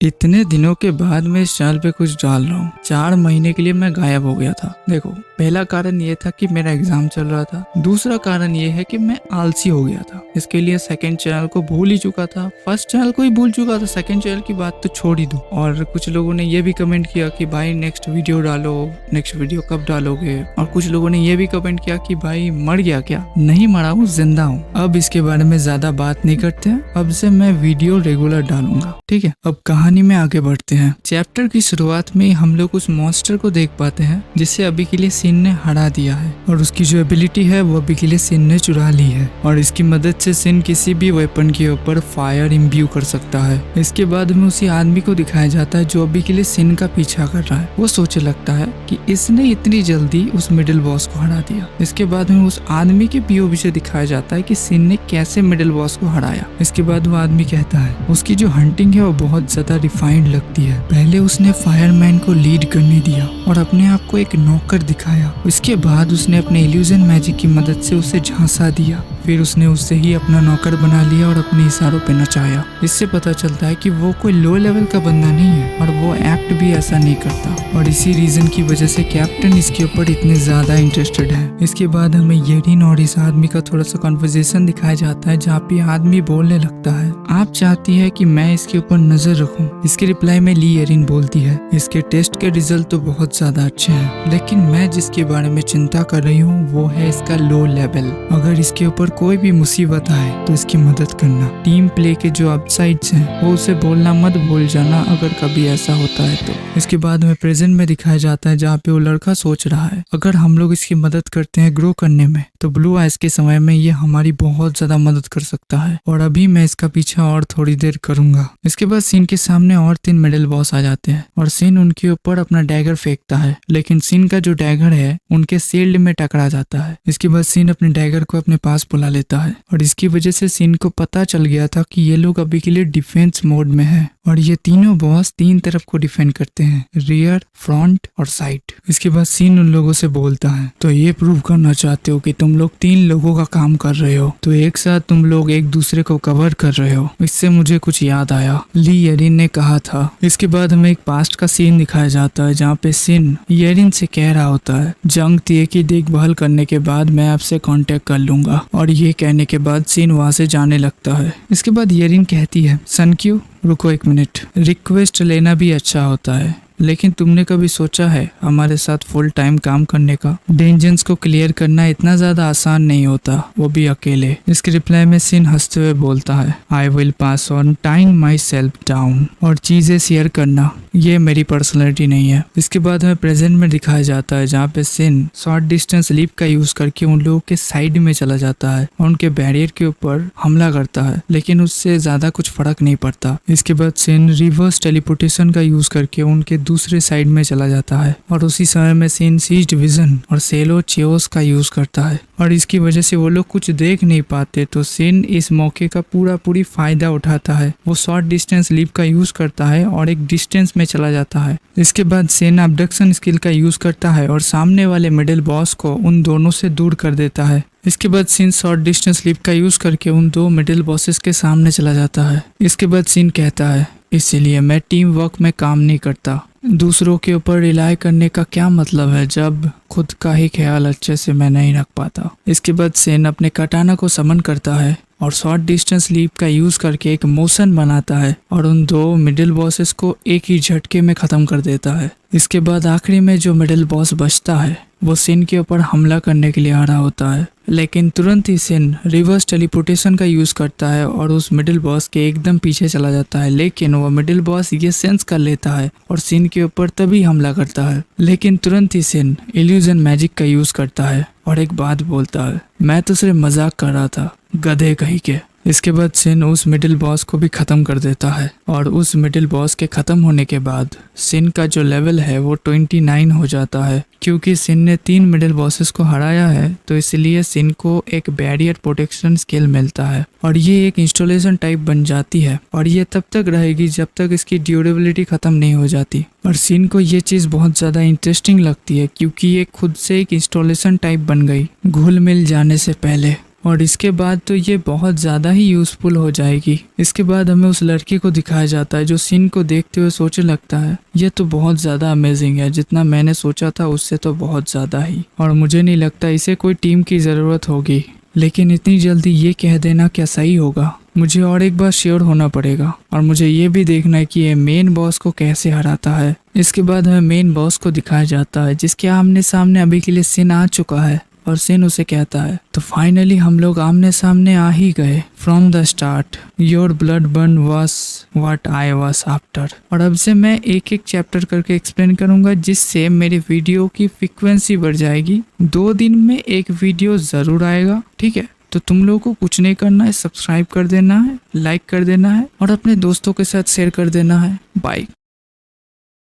इतने दिनों के बाद मैं इस चैनल पे कुछ डाल रहा हूँ। 4 महीने के लिए मैं गायब हो गया था। देखो, पहला कारण ये था कि मेरा एग्जाम चल रहा था। दूसरा कारण ये है कि मैं आलसी हो गया था। इसके लिए सेकंड चैनल को भूल ही चुका था, फर्स्ट चैनल को ही भूल चुका था। सेकंड चैनल की बात तो छोड़ ही दो। और कुछ लोगों ने ये भी कमेंट किया कि भाई नेक्स्ट वीडियो डालो, नेक्स्ट वीडियो कब डालोगे। और कुछ लोगों ने ये भी कमेंट किया कि भाई मर गया क्या। नहीं मरा हूँ, जिंदा हूँ। अब इसके बारे में ज्यादा बात नहीं करते हैं। अब से मैं वीडियो रेगुलर डालूंगा, ठीक है। अब कहानी में आगे बढ़ते हैं। चैप्टर की शुरुआत में ही हम लोग उस मॉन्स्टर को देख पाते हैं जिसे अभी के लिए सिन ने हरा दिया है, और उसकी जो एबिलिटी है वो अभी के लिए सिन ने चुरा ली है। और इसकी मदद से सिन किसी भी वेपन के ऊपर फायर इम्ब्यू कर सकता है। इसके बाद में उसी आदमी को दिखाया जाता है जो अभी के लिए सिन का पीछा कर रहा है। वो सोचे लगता है कि इसने इतनी जल्दी उस मिडिल बॉस को हरा दिया। इसके बाद में उस आदमी के पीओवी से दिखाया जाता है कि सिन ने कैसे मिडिल बॉस को हराया। इसके बाद वो आदमी कहता है उसकी जो हंटिंग है वो बहुत ज्यादा रिफाइंड लगती है। पहले उसने फायरमैन को लीड करने दिया और अपने आप को एक नौकर दिखाया। इसके बाद उसने अपने इल्यूजन मैजिक की मदद से उसे झांसा दिया। फिर उसने उससे ही अपना नौकर बना लिया और अपने इशारों पे नचाया। इससे पता चलता है कि वो कोई लो लेवल का बंदा नहीं है और वो एक्ट भी ऐसा नहीं करता। और इसी रीजन की वजह से कैप्टन इसके ऊपर इतने ज्यादा इंटरेस्टेड है। इसके बाद हमें येरिन और इस आदमी का थोड़ा सा कन्वर्सेशन दिखाया जाता है जहाँ पे आदमी बोलने लगता है, आप चाहती है कि मैं इसके ऊपर नजर रखूं। इसके रिप्लाई में ली येरिन बोलती है, इसके टेस्ट के रिजल्ट तो बहुत ज्यादा अच्छे हैं, लेकिन मैं जिसके बारे में चिंता कर रही हूँ वो है इसका लो लेवल। अगर इसके ऊपर कोई भी मुसीबत आए तो इसकी मदद करना। टीम प्ले के जो अपसाइड्स हैं वो उसे बोलना मत भूल जाना अगर कभी ऐसा होता है तो। इसके बाद में प्रेजेंट में दिखाया जाता है जहाँ पे वो लड़का सोच रहा है अगर हम लोग इसकी मदद करते हैं ग्रो करने में तो ब्लू आइज के समय में ये हमारी बहुत ज्यादा मदद कर सकता है। और अभी मैं इसका पीछा और थोड़ी देर करूंगा। इसके बाद सीन के सामने और 3 मिडिल बॉस आ जाते हैं और सीन उनके ऊपर अपना डैगर फेंकता है, लेकिन सीन का जो डैगर है उनके शील्ड में टकरा जाता है। इसके बाद सीन अपने डैगर को अपने पास बुला लेता है और इसकी वजह से सीन को पता चल गया था कि ये लोग अभी के लिए डिफेंस मोड में है और ये तीनों बॉस 3 तरफ को डिफेंड करते हैं, रियर, फ्रंट और साइड। इसके बाद सीन उन लोगों से बोलता है, तो ये प्रूव करना चाहते हो कि तुम लोग 3 लोगों का काम कर रहे हो, तो एक साथ तुम लोग एक दूसरे को कवर कर रहे हो। इससे मुझे कुछ याद आया, ली येरिन ने कहा था। इसके बाद हमें एक पास्ट का सीन दिखाया जाता है जहाँ पे सिन येरिन से कह रहा होता है, जंग तिए की देखभाल करने के बाद मैं आपसे कांटेक्ट कर लूंगा। और ये कहने के बाद सिन वहां से जाने लगता है। इसके बाद येरिन कहती है, सन क्यों, रुको 1 मिनट, रिक्वेस्ट लेना भी अच्छा होता है, लेकिन तुमने कभी सोचा है हमारे साथ फुल टाइम काम करने का? डेंजन्स को क्लियर करना इतना ज्यादा आसान नहीं होता, वो भी अकेले। इसके रिप्लाई में सिन हंसते हुए बोलता है, I will pass on time my self down. और चीजें शेयर करना ये मेरी पर्सनैलिटी नहीं है। इसके बाद हमें प्रेजेंट में दिखाया जाता है जहाँ पे सिन शॉर्ट डिस्टेंस लीप का यूज करके उन लोगों के साइड में चला जाता है और उनके बैरियर के ऊपर हमला करता है, लेकिन उससे ज्यादा कुछ फर्क नहीं पड़ता। इसके बाद सिन रिवर्स टेलीपोर्टेशन का यूज करके उनके दूसरे साइड में चला जाता है और उसी समय में सिन सीज्ड विजन और सेलो चियोस का यूज करता है और इसकी वजह से वो लोग कुछ देख नहीं पाते। तो सिन इस मौके का पूरी फायदा उठाता है। वो शॉर्ट डिस्टेंस लीप का यूज करता है और एक डिस्टेंस में चला जाता है। इसके बाद सिन अबडक्शन स्किल का यूज करता है और सामने वाले मिडिल बॉस को उन दोनों से दूर कर देता है। इसके बाद सिन शॉर्ट डिस्टेंस लीप का यूज करके उन 2 मिडिल बॉसेस के सामने चला जाता है। इसके बाद सिन कहता है, इसीलिए मैं टीम वर्क में काम नहीं करता। दूसरों के ऊपर रिलाई करने का क्या मतलब है जब खुद का ही ख्याल अच्छे से मैं नहीं रख पाता। इसके बाद सिन अपने कटाना को समन करता है और शॉर्ट डिस्टेंस लीप का यूज करके एक मोशन बनाता है और उन 2 मिडिल बॉसेस को एक ही झटके में खत्म कर देता है। इसके बाद आखिरी में जो मिडिल बॉस बचता है वो सिन के ऊपर हमला करने के लिए आ रहा होता है, लेकिन तुरंत ही सिन रिवर्स टेलीपोर्टेशन का यूज करता है और उस मिडिल बॉस के एकदम पीछे चला जाता है। लेकिन वो मिडिल बॉस ये सेंस कर लेता है और सिन के ऊपर तभी हमला करता है, लेकिन तुरंत ही सिन इल्यूजन मैजिक का यूज करता है और एक बात बोलता है, मैं तो सिर्फ मजाक कर रहा था, गधे कहीं के। इसके बाद सिन उस मिडिल बॉस को भी खत्म कर देता है और उस मिडिल बॉस के खत्म होने के बाद सिन का जो लेवल है वो 29 हो जाता है। क्योंकि सिन ने 3 मिडिल बॉसेस को हराया है तो इसलिए सिन को एक बैरियर प्रोटेक्शन स्किल मिलता है और ये एक इंस्टॉलेशन टाइप बन जाती है और ये तब तक रहेगी जब तक इसकी ड्यूरेबिलिटी खत्म नहीं हो जाती। और सिन को ये चीज बहुत ज्यादा इंटरेस्टिंग लगती है क्योंकि ये खुद से एक इंस्टॉलेशन टाइप बन गई घुल मिल जाने से पहले। और इसके बाद तो ये बहुत ज़्यादा ही यूज़फुल हो जाएगी। इसके बाद हमें उस लड़की को दिखाया जाता है जो सीन को देखते हुए सोचने लगता है ये तो बहुत ज़्यादा अमेजिंग है, जितना मैंने सोचा था उससे तो बहुत ज़्यादा ही, और मुझे नहीं लगता इसे कोई टीम की ज़रूरत होगी। लेकिन इतनी जल्दी ये कह देना क्या सही होगा? मुझे और एक बार श्योर होना पड़ेगा और मुझे ये भी देखना है कि ये मेन बॉस को कैसे हराता है। इसके बाद हमें मेन बॉस को दिखाया जाता है जिसके आमने सामने अभी के लिए सिन आ चुका है और सिन उसे कहता है तो फाइनली हम लोग आमने सामने आ ही गए। From the start your blood burn was what I was after. और अब से मैं एक एक चैप्टर करके एक्सप्लेन करूंगा जिससे मेरी वीडियो की फ्रीक्वेंसी बढ़ जाएगी। 2 दिन में एक वीडियो जरूर आएगा, ठीक है? तो तुम लोगों को कुछ नहीं करना है, सब्सक्राइब कर देना है, लाइक कर देना है और अपने दोस्तों के साथ शेयर कर देना है। बाय।